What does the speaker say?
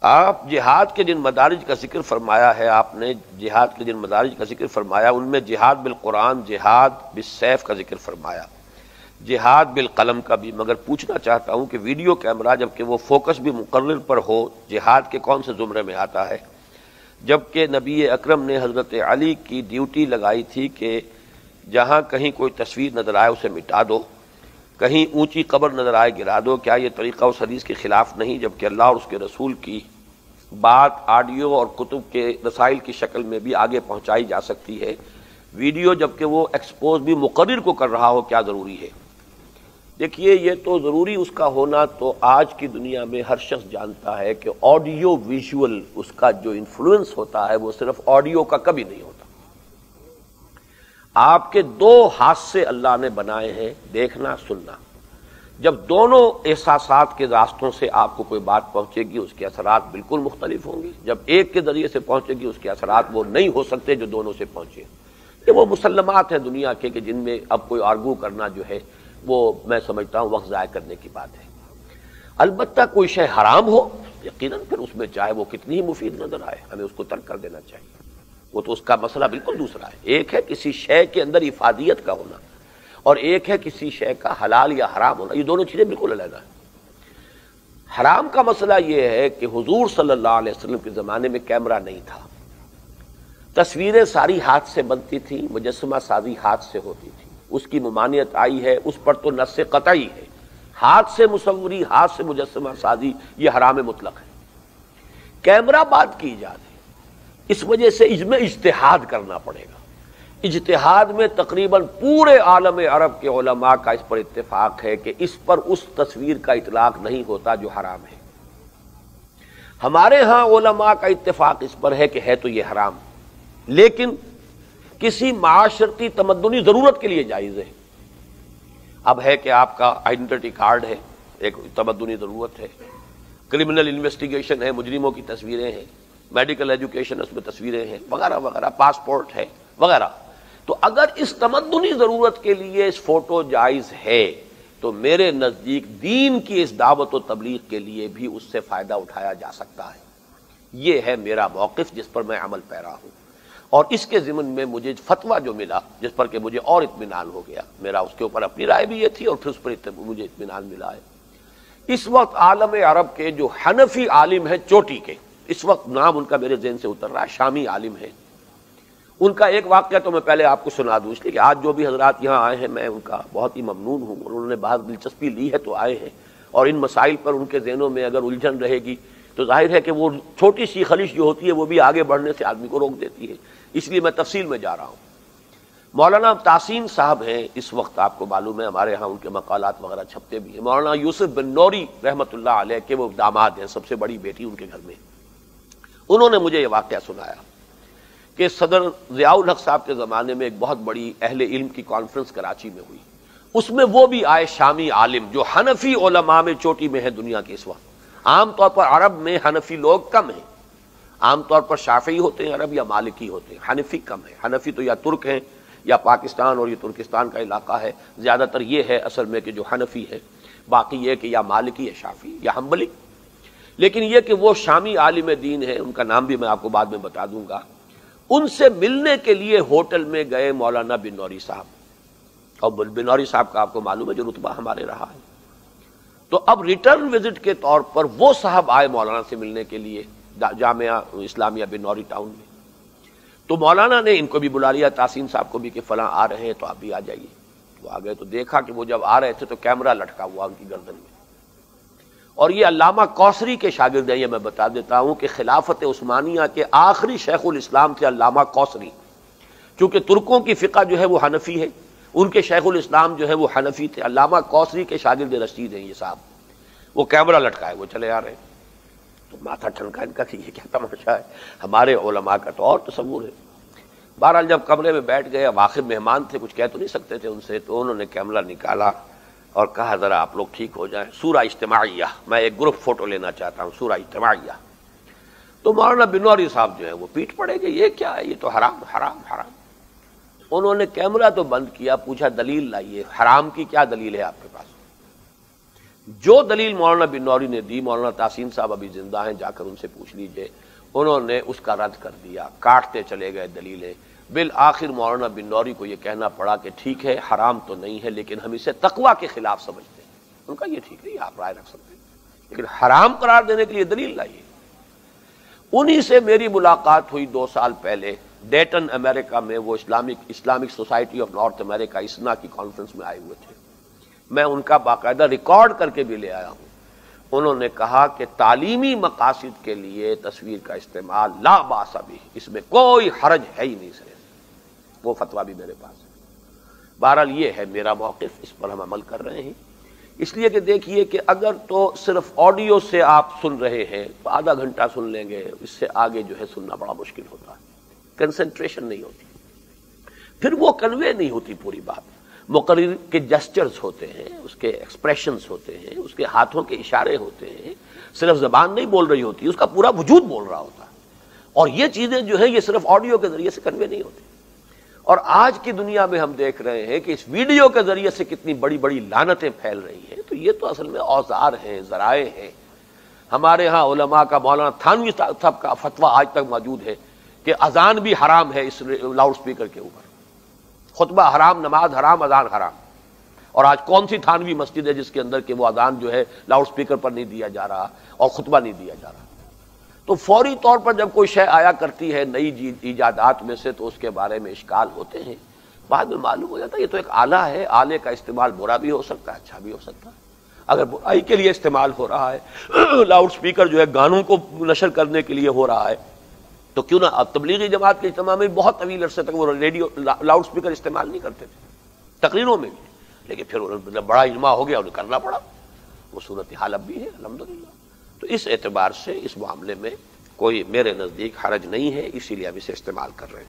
آپ جہاد کے جن مدارج کا ذکر فرمایا ہے، آپ نے جہاد کے جن مدارج کا ذکر فرمایا ان میں جہاد بالقرآن، جہاد بالسیف کا ذکر فرمایا، جہاد بالقلم کا بھی، مگر پوچھنا چاہتا ہوں کہ ویڈیو کیمرہ جبکہ وہ فوکس بھی مقرر پر ہو جہاد کے کون سے زمرے میں آتا ہے؟ جبکہ نبی اکرم نے حضرت علی کی ڈیوٹی لگائی تھی کہ جہاں کہیں کوئی تصویر نظر آئے اسے مٹا دو، کہیں اونچی قبر نظر آئے گرا دو، کیا یہ طریقہ اس حدیث کے خلاف نہیں؟ جبکہ اللہ اور اس کے رسول کی بات آڈیو اور کتب کے رسائل کی شکل میں بھی آگے پہنچائی جا سکتی ہے، ویڈیو جبکہ وہ ایکسپوز بھی مقرر کو کر رہا ہو، کیا ضروری ہے؟ دیکھیے، یہ تو ضروری اس کا ہونا تو آج کی دنیا میں ہر شخص جانتا ہے کہ آڈیو ویژول اس کا جو انفلوئنس ہوتا ہے وہ صرف آڈیو کا کبھی نہیں ہوتا۔ آپ کے دو ہاتھ سے اللہ نے بنائے ہیں، دیکھنا سننا۔ جب دونوں احساسات کے راستوں سے آپ کو کوئی بات پہنچے گی اس کے اثرات بالکل مختلف ہوں گے، جب ایک کے ذریعے سے پہنچے گی اس کے اثرات وہ نہیں ہو سکتے جو دونوں سے پہنچے۔ یہ وہ مسلمات ہیں دنیا کے کہ جن میں اب کوئی آرگو کرنا جو ہے وہ میں سمجھتا ہوں وقت ضائع کرنے کی بات ہے۔ البتہ کوئی شے حرام ہو یقیناً پھر اس میں چاہے وہ کتنی ہی مفید نظر آئے ہمیں اس کو ترک کر دینا چاہیے، وہ تو اس کا مسئلہ بالکل دوسرا ہے۔ ایک ہے کسی شے کے اندر افادیت کا ہونا اور ایک ہے کسی شے کا حلال یا حرام ہونا، یہ دونوں چیزیں بالکل علیحدہ ہیں۔ حرام کا مسئلہ یہ ہے کہ حضور صلی اللہ علیہ وسلم کے زمانے میں کیمرہ نہیں تھا، تصویریں ساری ہاتھ سے بنتی تھیں، مجسمہ سازی ہاتھ سے ہوتی تھی، اس کی ممانعت آئی ہے، اس پر تو نص قطعی ہے، ہاتھ سے مصوری، ہاتھ سے مجسمہ سازی یہ حرام مطلق ہے۔ کیمرہ بات کی ایجاد ہے، اس وجہ سے اس میں اجتہاد کرنا پڑے گا۔ اجتہاد میں تقریباً پورے عالم عرب کے علماء کا اس پر اتفاق ہے کہ اس پر اس تصویر کا اطلاق نہیں ہوتا جو حرام ہے۔ ہمارے ہاں علماء کا اتفاق اس پر ہے کہ ہے تو یہ حرام، لیکن کسی معاشرتی تمدنی ضرورت کے لیے جائز ہے۔ اب ہے کہ آپ کا آئیڈینٹی کارڈ ہے، ایک تمدنی ضرورت ہے، کرمنل انویسٹیگیشن ہے، مجرموں کی تصویریں ہیں، میڈیکل ایجوکیشن اس میں تصویریں ہیں وغیرہ وغیرہ، پاسپورٹ ہے وغیرہ۔ تو اگر اس تمدنی ضرورت کے لیے اس فوٹو جائز ہے تو میرے نزدیک دین کی اس دعوت و تبلیغ کے لیے بھی اس سے فائدہ اٹھایا جا سکتا ہے۔ یہ ہے میرا موقف جس پر میں عمل پیرا ہوں، اور اس کے ضمن میں مجھے فتویٰ جو ملا جس پر کہ مجھے اور اطمینان ہو گیا، میرا اس کے اوپر اپنی رائے بھی یہ تھی اور پھر اس پر مجھے اطمینان ملا ہے۔ اس وقت عالم عرب کے جو حنفی عالم ہیں چوٹی کے، اس وقت نام ان کا میرے ذہن سے اتر رہا ہے، شامی عالم ہے، ان کا ایک واقعہ تو میں پہلے آپ کو سنا دوں، اس لیے کہ آج جو بھی حضرات یہاں آئے ہیں میں ان کا بہت ہی ممنون ہوں، انہوں نے بہت دلچسپی لی ہے تو آئے ہیں، اور ان مسائل پر ان کے ذہنوں میں اگر الجھن رہے گی تو ظاہر ہے کہ وہ چھوٹی سی خلش جو ہوتی ہے وہ بھی آگے بڑھنے سے آدمی کو روک دیتی ہے، اس لیے میں تفصیل میں جا رہا ہوں۔ مولانا تحسین صاحب ہیں، اس وقت آپ کو معلوم ہے ہمارے ہاں ان کے مقالات وغیرہ چھپتے بھی ہیں۔ مولانا یوسف بن نوری رحمۃ اللہ علیہ کے وہ داماد ہیں، سب سے بڑی بیٹی ان کے گھر میں، انہوں نے مجھے یہ واقعہ سنایا کہ صدر ضیاء الحق صاحب کے زمانے میں ایک بہت بڑی اہل علم کی کانفرنس کراچی میں ہوئی، اس میں وہ بھی آئے شامی عالم جو حنفی علماء میں چوٹی میں ہے دنیا کے اس وقت۔ عام طور پر عرب میں حنفی لوگ کم ہیں، عام طور پر شافعی ہوتے ہیں عرب یا مالکی ہوتے ہیں، حنفی کم ہے۔ حنفی تو یا ترک ہیں یا پاکستان اور یہ ترکستان کا علاقہ ہے، زیادہ تر یہ ہے اصل میں کہ جو حنفی ہے، باقی یہ کہ یا مالکی یا شافعی یا حنبلی۔ لیکن یہ کہ وہ شامی عالم دین ہے، ان کا نام بھی میں آپ کو بعد میں بتا دوں گا، ان سے ملنے کے لیے ہوٹل میں گئے مولانا بن نوری صاحب، اور بن نوری صاحب کا آپ کو معلوم ہے جو رتبہ ہمارے رہا ہے۔ تو اب ریٹرن وزٹ کے طور پر وہ صاحب آئے مولانا سے ملنے کے لیے جامعہ اسلامیہ بن نوری ٹاؤن میں، تو مولانا نے ان کو بھی بلا لیا، تحسین صاحب کو بھی، کہ فلاں آ رہے ہیں تو آپ بھی آ جائیے۔ وہ آ گئے تو دیکھا کہ وہ جب آ رہے تھے تو کیمرہ لٹکا ہوا ان کی گردن میں، اور یہ علامہ کوثری کے شاگرد ہیں، یہ میں بتا دیتا ہوں کہ خلافت عثمانیہ کے آخری شیخ الاسلام تھے علامہ کوثری، چونکہ ترکوں کی فقہ جو ہے وہ حنفی ہے، ان کے شیخ الاسلام جو ہے وہ حنفی تھے، علامہ کوثری کے شاگرد رشید ہیں یہ صاحب۔ وہ کیمرہ لٹکائے وہ چلے آ رہے ہیں، تو ماتھا ٹھنکا ان کا کہ یہ کیا تماشا ہے، ہمارے علماء کا تو اور تصور ہے۔ بہرحال جب کمرے میں بیٹھ گئے، اب آخر مہمان تھے، کچھ کہہ تو نہیں سکتے تھے ان سے، تو انہوں نے کیمرہ نکالا اور کہا ذرا آپ لوگ ٹھیک ہو جائیں، سورہ اجتماعیہ، میں ایک گروپ فوٹو لینا چاہتا ہوں، سورہ اجتماعیہ۔ تو مولانا بن نوری صاحب جو ہے وہ پیٹ پڑے گے، یہ کیا ہے، یہ تو حرام حرام حرام۔ انہوں نے کیمرہ تو بند کیا، پوچھا دلیل لائیے، حرام کی کیا دلیل ہے آپ کے پاس؟ جو دلیل مولانا بن نوری نے دی، مولانا تحسین صاحب ابھی زندہ ہیں، جا کر ان سے پوچھ لیجئے، انہوں نے اس کا رد کر دیا، کاٹتے چلے گئے دلیلیں۔ بالآخر مولانا بن نوری کو یہ کہنا پڑا کہ ٹھیک ہے حرام تو نہیں ہے لیکن ہم اسے تقویٰ کے خلاف سمجھتے ہیں۔ ان کا یہ ٹھیک ہے، یہ آپ رائے رکھ سکتے ہیں، لیکن حرام قرار دینے کے لیے دلیل لائیے۔ انہی سے میری ملاقات ہوئی 2 سال پہلے ڈیٹن امریکہ میں، وہ اسلامک سوسائٹی آف نارتھ امریکہ اسنا کی کانفرنس میں آئے ہوئے تھے۔ میں ان کا باقاعدہ ریکارڈ کر کے بھی لے آیا ہوں۔ انہوں نے کہا کہ تعلیمی مقاصد کے لیے تصویر کا استعمال لا باس بھی، اس میں کوئی حرج ہے ہی نہیں سر۔ وہ فتویٰ بھی میرے پاس ہے۔ بہرحال یہ ہے میرا موقف، اس پر ہم عمل کر رہے ہیں، اس لیے کہ دیکھیے کہ اگر تو صرف آڈیو سے آپ سن رہے ہیں تو آدھا گھنٹہ سن لیں گے، اس سے آگے جو ہے سننا بڑا مشکل ہوتا ہے، کنسنٹریشن نہیں ہوتی، پھر وہ کنوے نہیں ہوتی پوری بات۔ مقرر کے جسچرز ہوتے ہیں، اس کے ایکسپریشنز ہوتے ہیں، اس کے ہاتھوں کے اشارے ہوتے ہیں، صرف زبان نہیں بول رہی ہوتی، اس کا پورا وجود بول رہا ہوتا ہے، اور یہ چیزیں جو ہیں یہ صرف آڈیو کے ذریعے سے کنوے نہیں ہوتی۔ اور آج کی دنیا میں ہم دیکھ رہے ہیں کہ اس ویڈیو کے ذریعے سے کتنی بڑی بڑی لعنتیں پھیل رہی ہیں، تو یہ تو اصل میں اوزار ہیں، ذرائع ہیں۔ ہمارے ہاں علماء کا مولانا تھانوی صاحب کا فتویٰ آج تک موجود ہے کہ اذان بھی حرام ہے اس لاؤڈ سپیکر کے اوپر، خطبہ حرام، نماز حرام، اذان حرام۔ اور آج کون سی تھانوی مسجد ہے جس کے اندر کہ وہ اذان جو ہے لاؤڈ سپیکر پر نہیں دیا جا رہا اور خطبہ نہیں دیا جا رہا؟ تو فوری طور پر جب کوئی شے آیا کرتی ہے نئی ایجادات میں سے تو اس کے بارے میں اشکال ہوتے ہیں، بعد میں معلوم ہو جاتا ہے یہ تو ایک آلہ ہے، آلے کا استعمال برا بھی ہو سکتا ہے، اچھا بھی ہو سکتا ہے۔ اگر برائی کے لیے استعمال ہو رہا ہے، لاؤڈ سپیکر جو ہے گانوں کو نشر کرنے کے لیے ہو رہا ہے، تو کیوں نہ اب تبلیغی جماعت کے اجتماع میں بہت طویل عرصے تک وہ ریڈیو لاؤڈ سپیکر استعمال نہیں کرتے تھے تقریروں میں بھی، لیکن پھر بڑا اجماع ہو گیا، انہیں کرنا پڑا، وہ صورتحال اب بھی ہے الحمدللہ۔ تو اس اعتبار سے اس معاملے میں کوئی میرے نزدیک حرج نہیں ہے، اسی لیے ہم اسے استعمال کر رہے ہیں۔